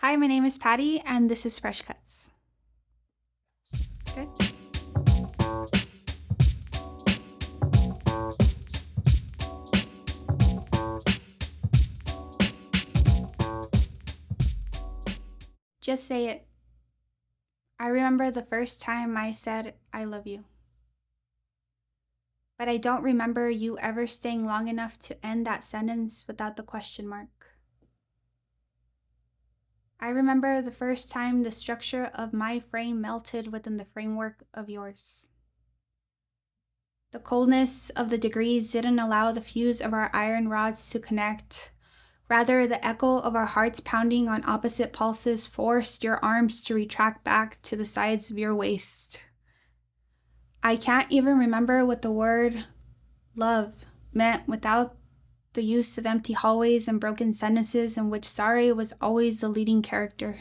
Hi, my name is Patty, and this is Fresh Cuts. Good. Just say it. I remember the first time I said, I love you. But I don't remember you ever staying long enough to end that sentence without the question mark. I remember the first time the structure of my frame melted within the framework of yours. The coldness of the degrees didn't allow the fuse of our iron rods to connect. Rather, the echo of our hearts pounding on opposite pulses forced your arms to retract back to the sides of your waist. I can't even remember what the word love meant without the use of empty hallways and broken sentences in which sorry was always the leading character.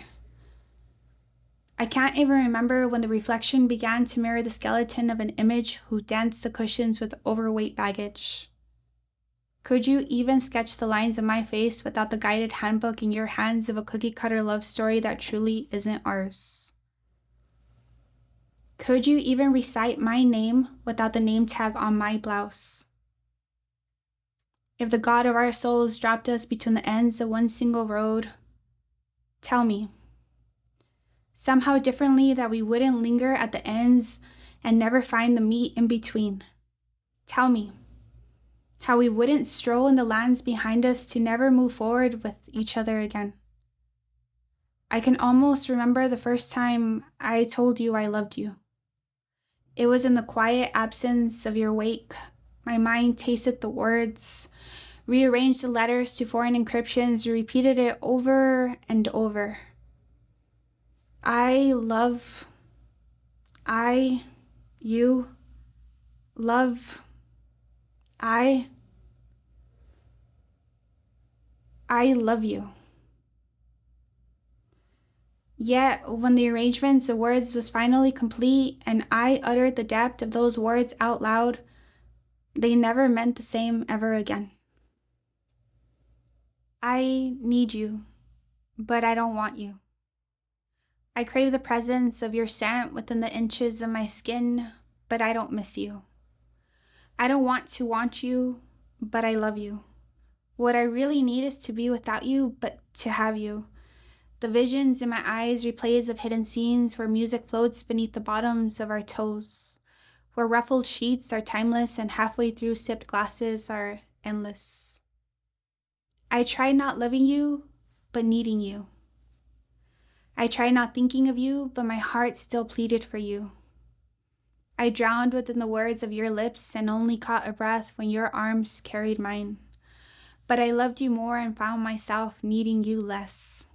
I can't even remember when the reflection began to mirror the skeleton of an image who danced the cushions with overweight baggage. Could you even sketch the lines of my face without the guided handbook in your hands of a cookie-cutter love story that truly isn't ours? Could you even recite my name without the name tag on my blouse? If the God of our souls dropped us between the ends of one single road, tell me, somehow differently, that we wouldn't linger at the ends and never find the meat in between. Tell me how we wouldn't stroll in the lands behind us to never move forward with each other again. I can almost remember the first time I told you I loved you. It was in the quiet absence of your wake. My mind tasted the words, rearranged the letters to foreign encryptions, repeated it over and over. I love, you, love, I love you. Yet, when the arrangements of words was finally complete and I uttered the depth of those words out loud, they never meant the same ever again. I need you, but I don't want you. I crave the presence of your scent within the inches of my skin, but I don't miss you. I don't want you, but I love you. What I really need is to be without you, but to have you. The visions in my eyes replays of hidden scenes where music floats beneath the bottoms of our toes, where ruffled sheets are timeless and halfway through sipped glasses are endless. I try not loving you, but needing you. I try not thinking of you, but my heart still pleaded for you. I drowned within the words of your lips and only caught a breath when your arms carried mine. But I loved you more and found myself needing you less.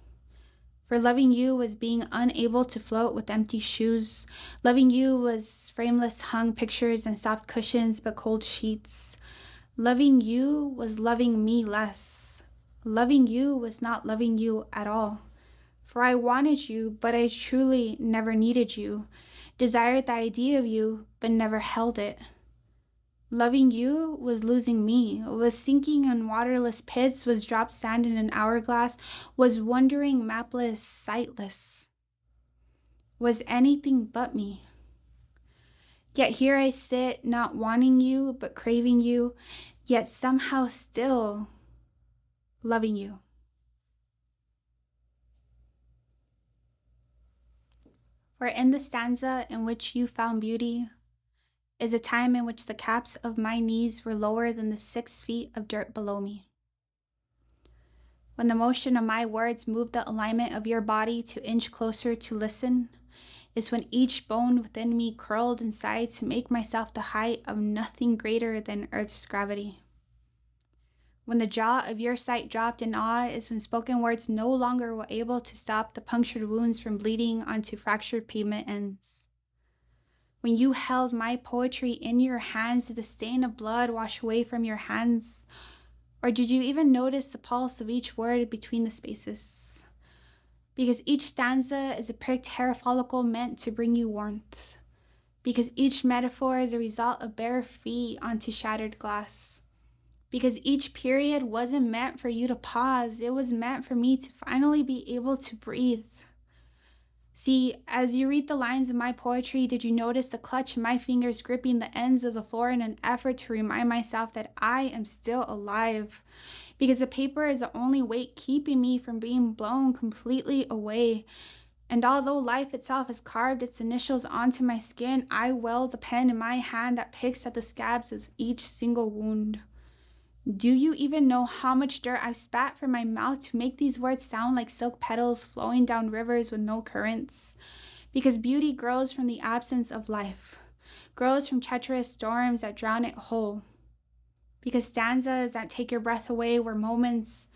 For loving you was being unable to float with empty shoes. Loving you was frameless hung pictures and soft cushions but cold sheets. Loving you was loving me less. Loving you was not loving you at all. For I wanted you, but I truly never needed you. Desired the idea of you, but never held it. Loving you was losing me, was sinking in waterless pits, was dropped sand in an hourglass, was wandering mapless, sightless, was anything but me. Yet here I sit, not wanting you, but craving you, yet somehow still loving you. For in the stanza in which you found beauty is a time in which the caps of my knees were lower than the 6 feet of dirt below me. When the motion of my words moved the alignment of your body to inch closer to listen, is when each bone within me curled inside to make myself the height of nothing greater than Earth's gravity. When the jaw of your sight dropped in awe is when spoken words no longer were able to stop the punctured wounds from bleeding onto fractured pavement ends. When you held my poetry in your hands, did the stain of blood wash away from your hands? Or did you even notice the pulse of each word between the spaces? Because each stanza is a pricked hair follicle meant to bring you warmth. Because each metaphor is a result of bare feet onto shattered glass. Because each period wasn't meant for you to pause. It was meant for me to finally be able to breathe. See, as you read the lines of my poetry, did you notice the clutch in my fingers gripping the ends of the floor in an effort to remind myself that I am still alive? Because the paper is the only weight keeping me from being blown completely away. And although life itself has carved its initials onto my skin, I wield the pen in my hand that picks at the scabs of each single wound. Do you even know how much dirt I've spat from my mouth to make these words sound like silk petals flowing down rivers with no currents? Because beauty grows from the absence of life, grows from treacherous storms that drown it whole. Because stanzas that take your breath away were moments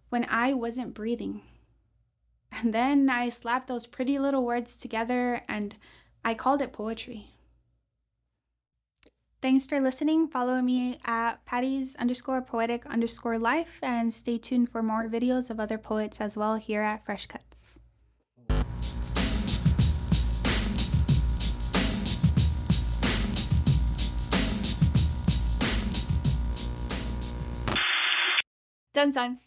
when I wasn't breathing. And then I slapped those pretty little words together and I called it poetry. Thanks for listening. Follow me at Patty's_poetic_life and stay tuned for more videos of other poets as well here at Fresh Cuts. Done, son.